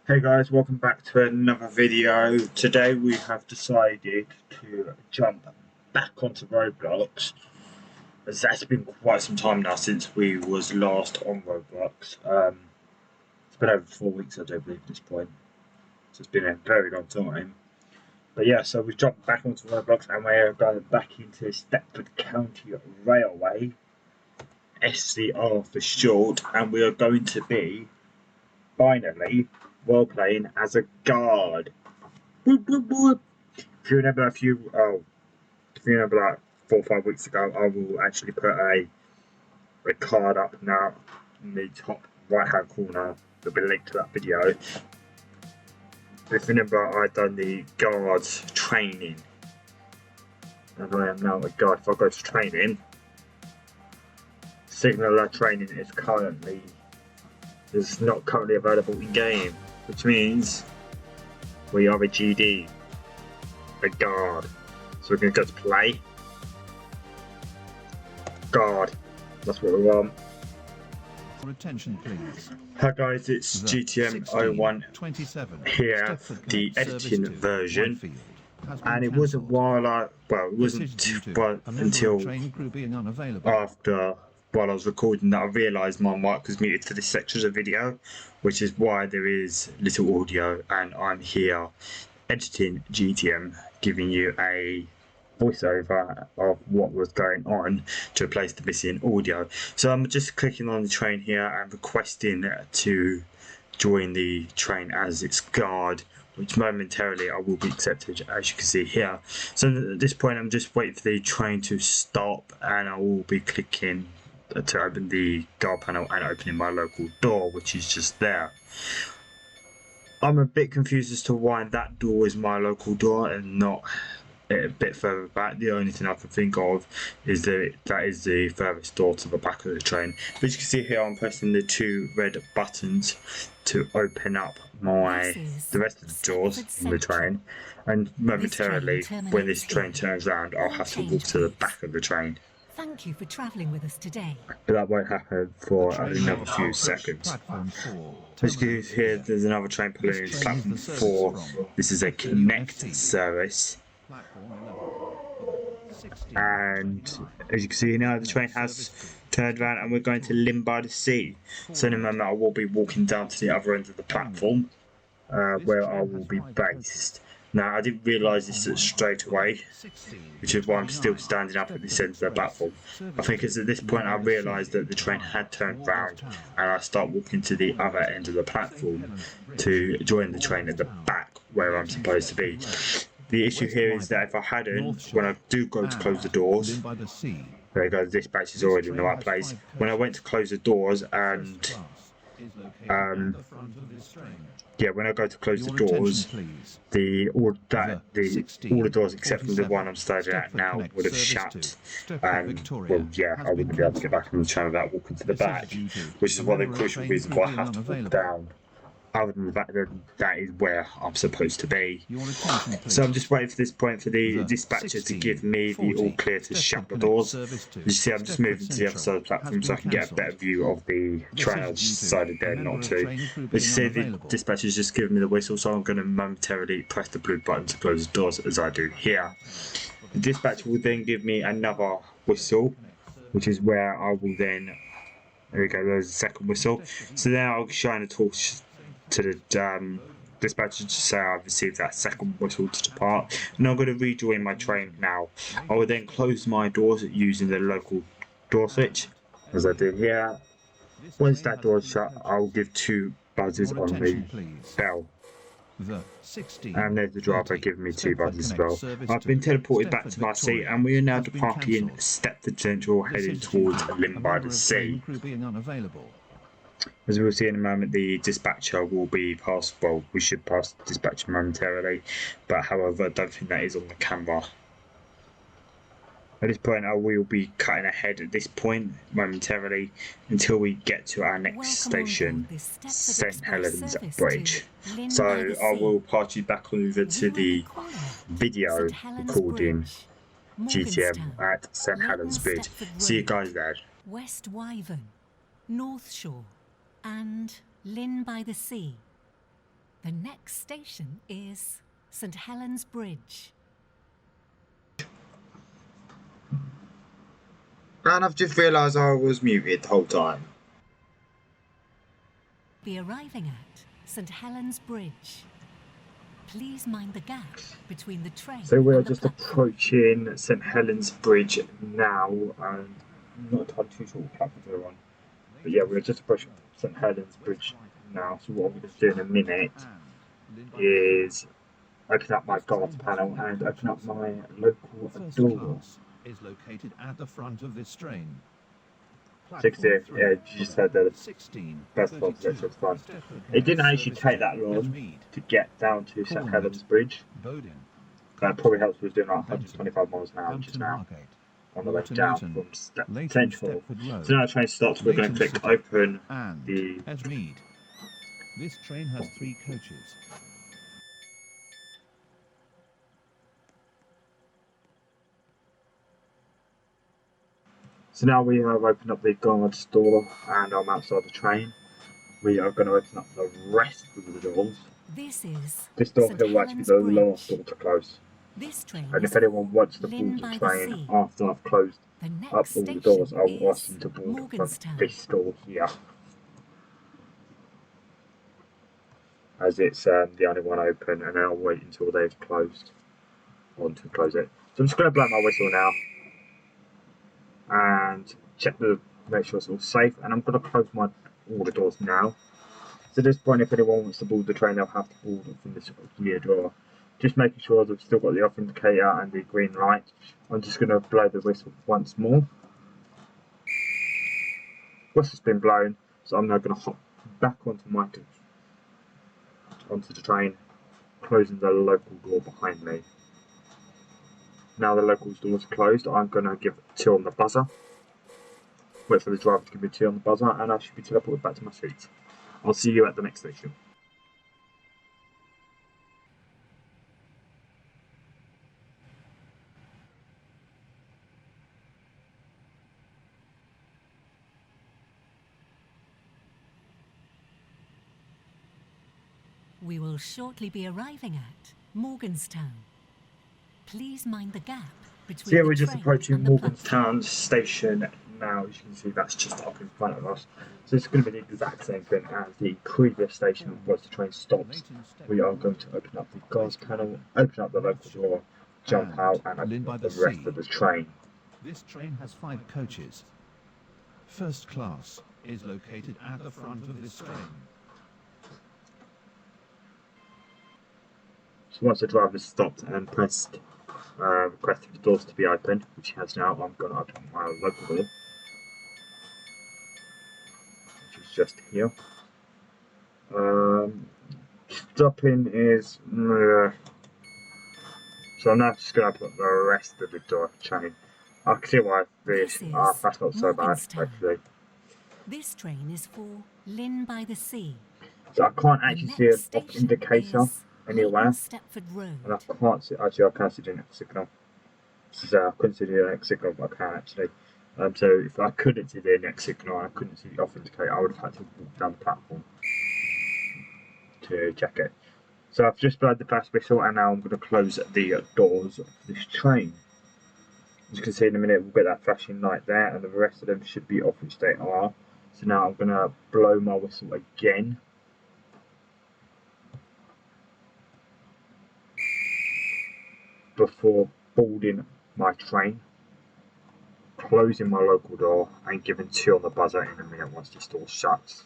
Hey guys, welcome back to another video. Today we have decided to jump back onto Roblox, as that's been quite some time now since we was last on Roblox. It's been over 4 weeks, I do believe, at this point. So it's been a very long time. But yeah, so we've jumped back onto Roblox and we are going back into Stepford County Railway, SCR for short, and we are going to be, finally, role playing as a guard. Boop, boop, boop. If you remember like 4 or 5 weeks ago, I will actually put a card up now in the top right hand corner. There'll be a link to that video. If you remember, I've done the guards training, and I am now a guard. If I go to training, signaller training is not currently available in game, which means we are a GD, a guard. So we're going to go to play. Guard. That's what we want. Attention, please. Hi guys, it's GTM 01 here, the editing version. And it was a while it wasn't until after while I was recording that I realised my mic was muted for this section of the video, which is why there is little audio, and I'm here editing GTM, giving you a voiceover of what was going on to replace the missing audio. So I'm just clicking on the train here and requesting to join the train as its guard, which momentarily I will be accepted, as you can see here. So at this point I'm just waiting for the train to stop, and I will be clicking to open the guard panel and opening my local door, which is just there. I'm a bit confused as to why that door is my local door and not a bit further back. The only thing I can think of is that is the furthest door to the back of the train. But you can see here, I'm pressing the two red buttons to open up the rest of the doors in the train, and momentarily when this train turns around I'll have to walk to the back of the train. Thank you for travelling with us today. But that won't happen for another few seconds. As you can see here, there's another train pulling into platform 4. This is a Connect service. And as you can see now, the train has turned around and we're going to Lynn by the Sea. So in a moment I will be walking down to the other end of the platform, where I will be based. Now I didn't realise this straight away, which is why I'm still standing up at this end of the platform. I think it's at this point I realised that the train had turned round, and I start walking to the other end of the platform to join the train at the back where I'm supposed to be. The issue here is that if I hadn't, when I do go to close the doors, there you go, the dispatch is already in the right place. When I went to close the doors and when I go to close the doors, all the doors except for the one I'm standing at now would have shut, and well, yeah, I wouldn't be able to get back on the train without walking to the back, which is one of the crucial reasons why I have to walk down. Other than the fact that is where I'm supposed to be. So I'm just waiting for this point for the dispatcher to give me the all clear to shut the doors. You see, I'm just moving to the other side of the platform so I can get a better view of the train. I just decided there not to. As you see, the dispatcher's just giving me the whistle, so I'm going to momentarily press the blue button to close the doors as I do here. The dispatcher will then give me another whistle, which is where I will then, there we go, there's the second whistle. So now I'll shine a torch to the dispatcher to say I've received that second whistle to depart, and I'm going to rejoin my train now. I will then close my doors using the local door switch, as I do here. Once that door is shut, I will give 2 buzzes on the bell. And there's the driver giving me 2 buzzes as well. I've been teleported back to my seat, and we are now departing Stepford Central, heading towards Lynn by the Sea. As we'll see in a moment, the dispatcher will be passed. Well, we should pass the dispatcher momentarily, but however, I don't think that is on the camera. At this point, I will be cutting ahead at this point momentarily until we get to our next station, St Helens Bridge. So I will pass you back over to the video recording GTM at St Helens Bridge. See you guys there. West Wyvern, North Shore, and Lynn by the Sea. The next station is St Helens Bridge. And I've just realised I was muted the whole time. Be arriving at St Helens Bridge. Please mind the gap between the train So we're and the just platform. approaching St Helens Bridge now, and I'm not entirely too sure what platform we're on. But yeah, we're just approaching St Helens Bridge now, so what I'm going to do in a minute is open up my guards panel and open up my local door. Is located at the front of this train. 60, yeah, you just said the best one to the front. It didn't actually take that long to get down to St Helens Bridge. That probably helps with doing like 125 miles an hour just now on the way down from Central. So now the train stops, we're going to click open the... This train has 3 coaches. So now we have opened up the guard's door and I'm outside the train. We are going to open up the rest of the doors. This door here will actually be the last door to close. And if anyone wants to board the train after I've closed up all the doors, I will ask them to board from this door here. As it's the only one open, and then I'll wait until they've closed on to close it. So I'm just going to blow my whistle now and make sure it's all safe, and I'm going to close all the doors now. So at this point, if anyone wants to board the train, they'll have to board it from this rear door. Just making sure they've still got the off indicator and the green light. I'm just going to blow the whistle once more. Whistle's been blown, so I'm now going to hop back onto the train, closing the local door behind me. Now the local doors are closed, I'm going to give 2 on the buzzer. Wait for the driver to give me 2 on the buzzer, and I should be teleported back to my seat. I'll see you at the next station. We will shortly be arriving at Morganstown. Please mind the gap between So yeah, the we're just train approaching and the Morganstown station now. As you can see, that's just up in front of us. So it's going to be the exact same thing as the previous station. Once the train stops, we are going to open up the guards panel, open up the local door, jump out, and open up the rest of the train. This train has 5 coaches. First class is located at the front of this train. So once the driver's stopped and pressed request for the doors to be opened, which he has now, I'm going to open my local door, which is just here. Stopping is... so I'm now just going to open up the rest of the door train. I can see why this... that's not so bad, actually. This train is for Lynn by the Sea. So I can't actually see an off indicator anywhere, and I can't see, actually I can't see the next signal. So I couldn't see the next signal, but I can actually. So if I couldn't see the next signal and I couldn't see the off indicator, I would have had to walk down the platform to check it. So I've just blown the fast whistle, and now I'm going to close the doors of this train. As you can see in a minute, we'll get that flashing light there, and the rest of them should be off which they are. So now I'm going to blow my whistle again. Before boarding my train, closing my local door, and giving 2 on the buzzer in a minute once this door shuts.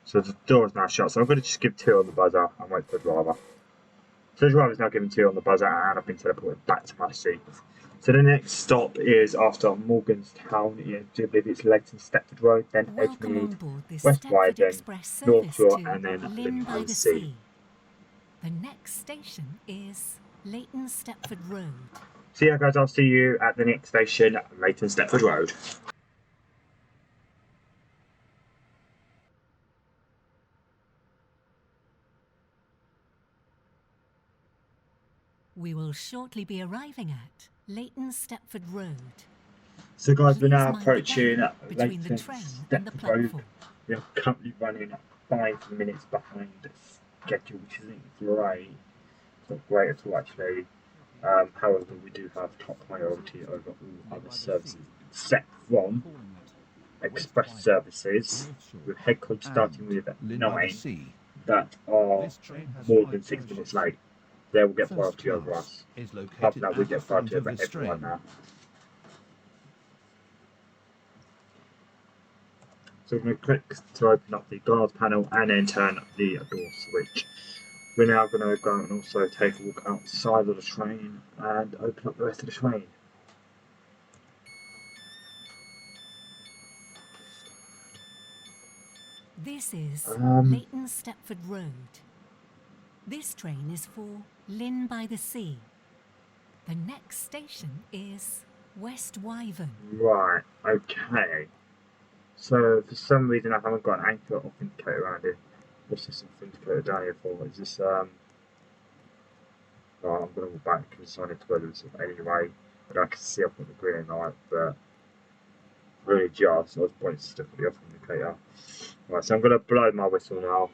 So the door is now shut, so I'm going to just give 2 on the buzzer and wait for the driver. So the driver's now given 2 on the buzzer, and I've been teleported back to my seat. So the next stop is after Morganstown. I do believe it's Leighton Stepford Road, then Edgemead, West Wyden, North Shore, and then Lynn by the Sea. The next station is Leighton Stepford Road. So yeah guys, I'll see you at the next station, Leighton Stepford Road. We will shortly be arriving at Leighton Stepford Road. So guys, we're now Please mind the approaching gap between the Leighton train and the Stepford Road. platform. We are currently running 5 minutes behind schedule, which isn't great. It's not great at all, actually. However, we do have top priority over all other services, except from express services, with headquarters starting with 9 that are more than 6 minutes late. They will get priority over us. Apart from that, we get priority over everyone now. So we're going to click to open up the guard panel and then turn the door switch. We're now going to go and also take a walk outside of the train and open up the rest of the train. This is Leighton Stepford Road. This train is for Lynn by the Sea. The next station is West Wyvern. Right, okay. So for some reason I haven't got an anchor authenticator around here. What's this authenticator down here for? Is this oh, I'm gonna walk back because I need to go to this anyway. But I can see up on the green light, but really just I was pointing stuff at the authenticator. Right, so I'm gonna blow my whistle now.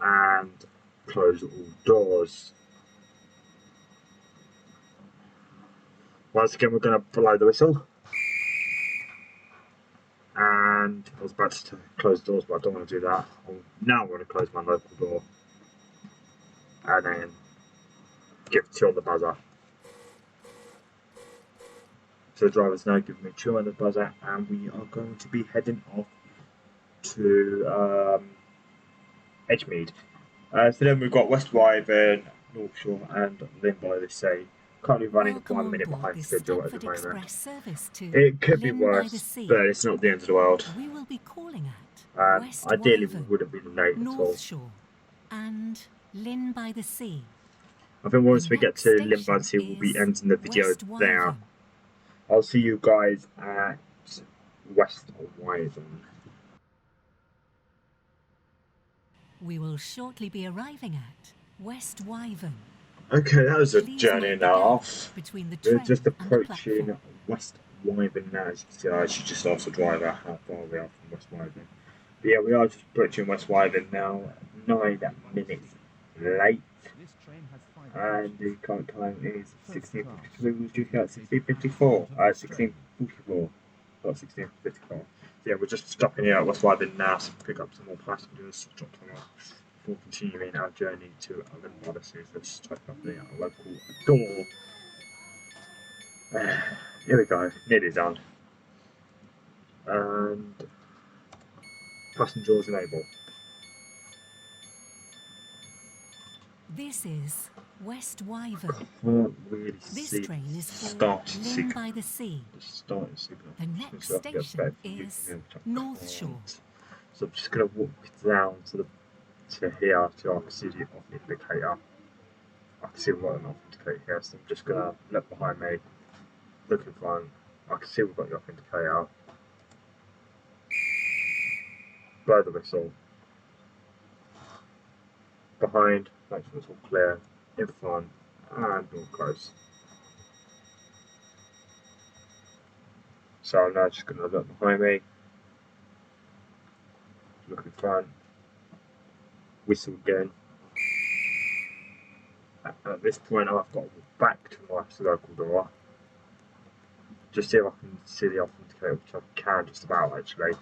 And close all doors. Once again, we're going to blow the whistle. And I was about to close doors, but I don't want to do that. Now I'm going to close my local door. And then give 2 on the buzzer. So the driver's now giving me 2 on the buzzer, and we are going to be heading off to Edgemead. So then we've got West Wyvern, North Shore, and Lynn by the Sea. Currently running 1 minute behind schedule at the moment. It could be worse, but it's not the end of the world. We will be calling at ideally, we wouldn't be late at all. North Shore and Lynn by the Sea. I think once we get to Lynn by the Sea, we'll be ending the video there. I'll see you guys at West Wyvern. We will shortly be arriving at West Wyvern. Okay, that was a journey and a half. We're just approaching West Wyvern now. As you can see, I should just also drive out how far we are from West Wyvern. But yeah, we are just approaching West Wyvern now, 9 minutes late. And the current time is 16:53. We was due at 16:54. 16:44. Not 16:54. So yeah, we're just stopping here at West Wyvern now to pick up some more passengers, drop them off. Before continuing our journey to Lynn by the Sea. Let's type up the local door. Here we go, nearly done. And passengers enable. This is West Wyvern. Can't really this see train is for starting Lynn by the Sea. The next station is North Shore. So I'm just going to walk down to here to I can see the off indicator. I can see we've got an off indicator here, so I'm just gonna look behind me, look in front. I can see we've got the off indicator. Blow the whistle. Behind, make sure it's all clear. In front, and door close. So I'm now just gonna look behind me, look in front. Whistle again. At this point, I've got to walk back to my local door. Just see if I can see the authenticator, which I can just about actually.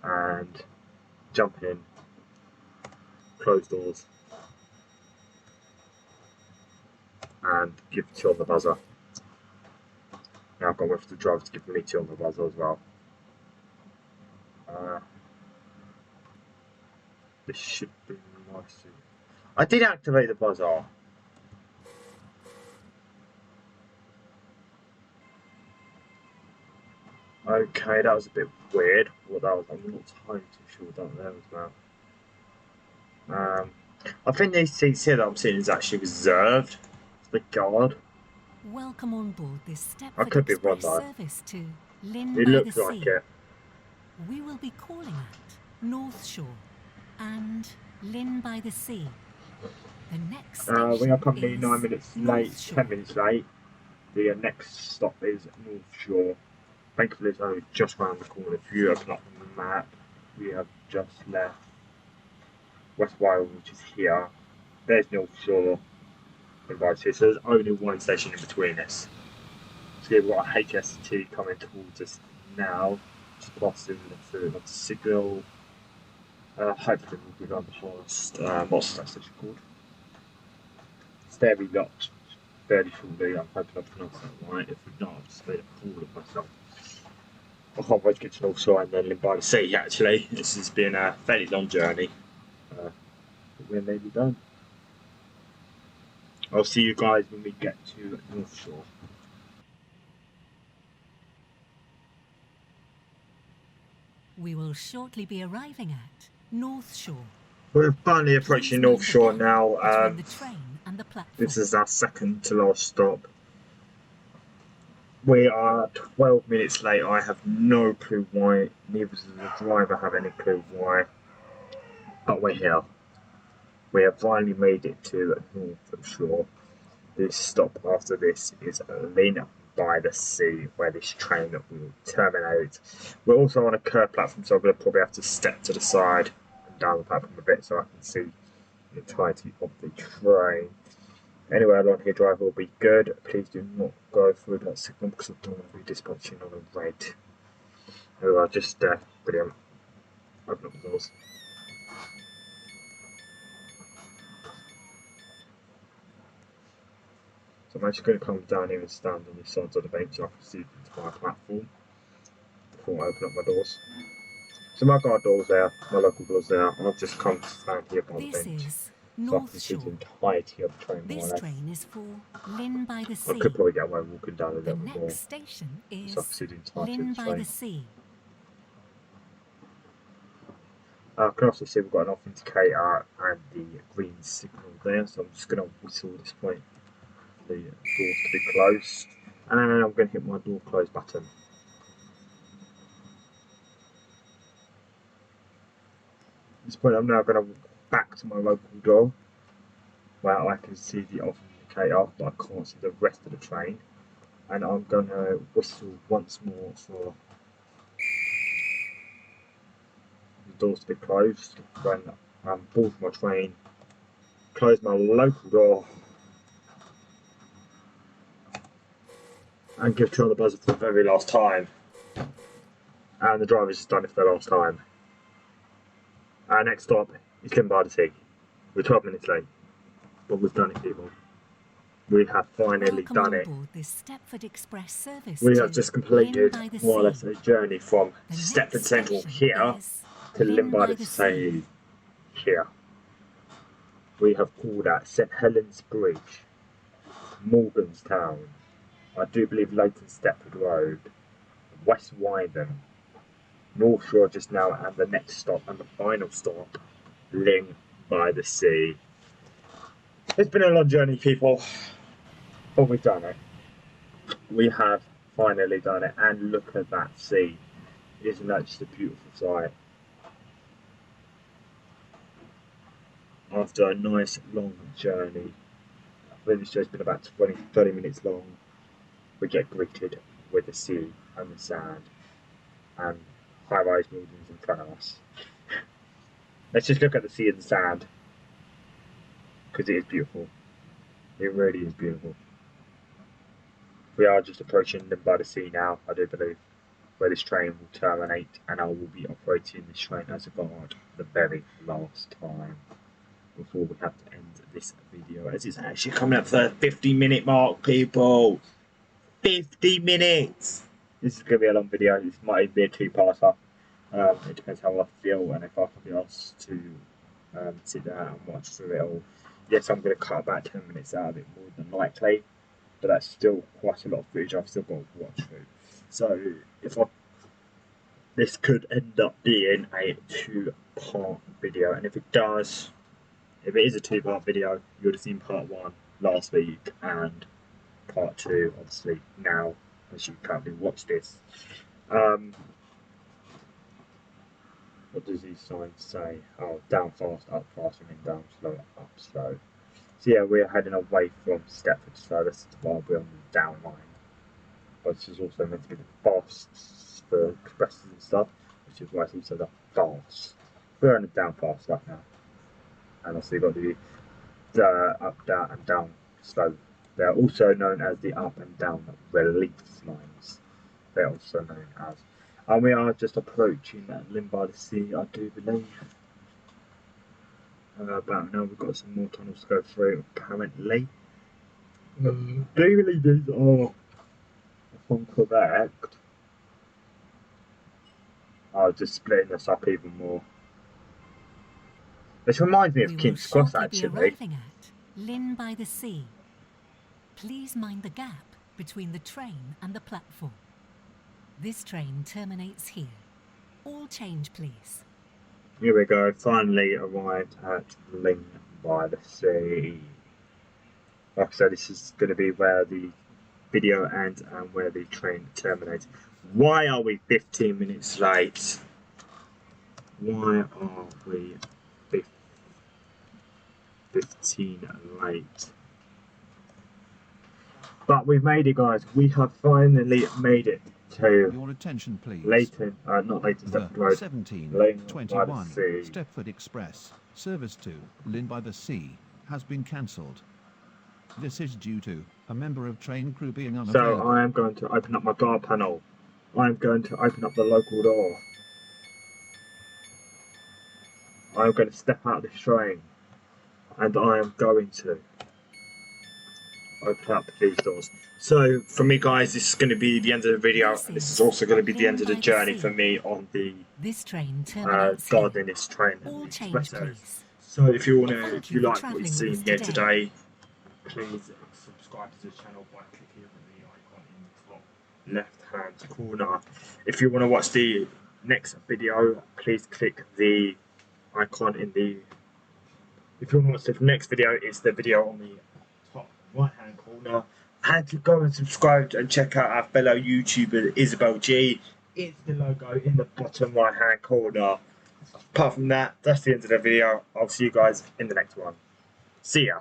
And jump in, close doors, and give 2 on the buzzer. Now I've got to wait for the driver to give me 2 on the buzzer as well. This should be nice. I did activate the buzzer. Okay, that was a bit weird. What that was, I'm not entirely too sure what that was about. I think these seats here that I'm seeing is actually reserved for the guard. Welcome on board this I could be wrong though. Service to Lynn It by looks the like sea. it. We will be calling at North Shore and Lynn by the Sea. The next station we are currently is 9 minutes North late, Shore. 10 minutes late. The next stop is North Shore. Thankfully, it's only just round the corner. If you open up the map, we have just left West Wyoming, which is here. There's North Shore, and right here. So there's only one station in between us. So we've got a HST coming towards us now, just passing through on signal. Hopefully we'll be going past, what's that station called? Stary Lock, fairly shortly. I'm hoping I pronounced that right. If not, I'll just made a fool of myself. I can't wait to get to North Shore and then Lynn by the Sea, actually. This has been a fairly long journey. But we're nearly done. I'll see you guys when we get to North Shore. We will shortly be arriving at North Shore. We're finally approaching North Shore now. Between the train and the platform. This is our second to last stop. We are 12 minutes late. I have no clue why. Neither does the driver have any clue why. But we're here. We have finally made it to North Shore. This stop after this is Lynn by the Sea, where this train will terminate. We're also on a curved platform, so I'm going to probably have to step to the side and down the platform a bit so I can see the entirety of the train. Anywhere along here, driver will be good. Please do not go through that signal because I don't want to be dispatching on a red. Oh, just brilliant. Open up the doors. So I'm actually going to come down here and stand on the sides of the bench so I can see into my platform before I open up my doors. So my guard door's there, my local door's there, and I've just come to stand here by the bench so I can see the entirety of the train. This train is for Lynn by the Sea. I could probably get away walking down a little bit more. The next station is so I can see the entirety Lynn of the by train. the Sea. I can also see we've got an off indicator and the green signal there, so I'm just going to whistle at this point for the doors to be closed, and then I'm going to hit my door close button. At this point I'm now going to walk back to my local door where I can see the off indicator but I can't see the rest of the train, and I'm going to whistle once more for the doors to be closed when I'm board my train, close my local door and give turn the buzzer for the very last time. And the driver's just done it for the last time. Our next stop is Lynn by the Sea. We're 12 minutes late, but we've done it, people. We have finally done it. This Stepford Express service We have just completed more or less a journey from Stepford Central here to Lynn by the Sea here. We have called at St Helens Bridge, Morganstown, I do believe Leighton Stepford Road, West Wytham, North Shore just now, and the next stop and the final stop, Lynn by the Sea. It's been a long journey, people, but we've done it. We have finally done it, and look at that sea. Isn't that just a beautiful sight? After a nice long journey, I think this show's been about 20-30 minutes long, we get greeted with the sea and the sand and high-rise buildings in front of us. Let's just look at the sea and the sand, because it is beautiful. It really is beautiful. We are just approaching Lynn by the Sea now, I do believe, where this train will terminate, and I will be operating this train as a guard for the very last time before we have to end this video, as it's actually coming up for the 50-minute mark, people. 50 minutes! This is going to be a long video. This might even be a two-parter. It depends how I feel and if I can be asked to sit down and watch through it all. Yes, I'm going to cut about 10 minutes out of it more than likely, but that's still quite a lot of footage I've still got to watch through. So this could end up being a two-part video, and if it does, if it is a two-part video, you would have seen part one last week and part two obviously now, as you currently watch this. What does these signs say? Oh, down fast, up fast, and then down slow, up slow. So yeah, we're heading away from Stepford, so this is why we're on the down line. But this is also meant to be the fast for expresses and stuff. which is why it's also the fast. We're on the down fast right now. And also you've got the up, down, and down slow. They're also known as the up and down relief lines. They're also known as. And we are just approaching Lynn by the Sea, I do believe. About now we've got some more tunnels to go through, apparently. I do believe these are, if I'm correct, I'll just splitting this up even more. This reminds me of King's Cross, actually. Be arriving at Lynn by the Sea. Please mind the gap between the train and the platform. This train terminates here. All change, please. Here we go, finally arrived at Lynn by the Sea. Like I said, this is going to be where the video ends and where the train terminates. Why are we 15 minutes late? Why are we 15 late? But we've made it, guys. We have finally made it to your attention, please. Leighton, not Leighton Stepford Road. 1721 Stepford Express service to Lynn by the Sea has been cancelled. This is due to a member of train crew being unavailable. So I am going to open up my door panel. I am going to open up the local door. I am going to step out of this train, and I am going to open up these doors. So for me, guys, this is going to be the end of the video. This is also going to be the end of the journey for me on the guarding this train. So if you like what you've seen here today, please subscribe to the channel by clicking on the icon in the top left-hand corner. If you want to watch the next video, please click the icon in the. If you want to watch the next video, it's the video on the top right-hand corner. And to go and subscribe and check out our fellow YouTuber Isabel G. It's the logo in the bottom right-hand corner. Apart from that, that's the end of the video. I'll see you guys in the next one. See ya.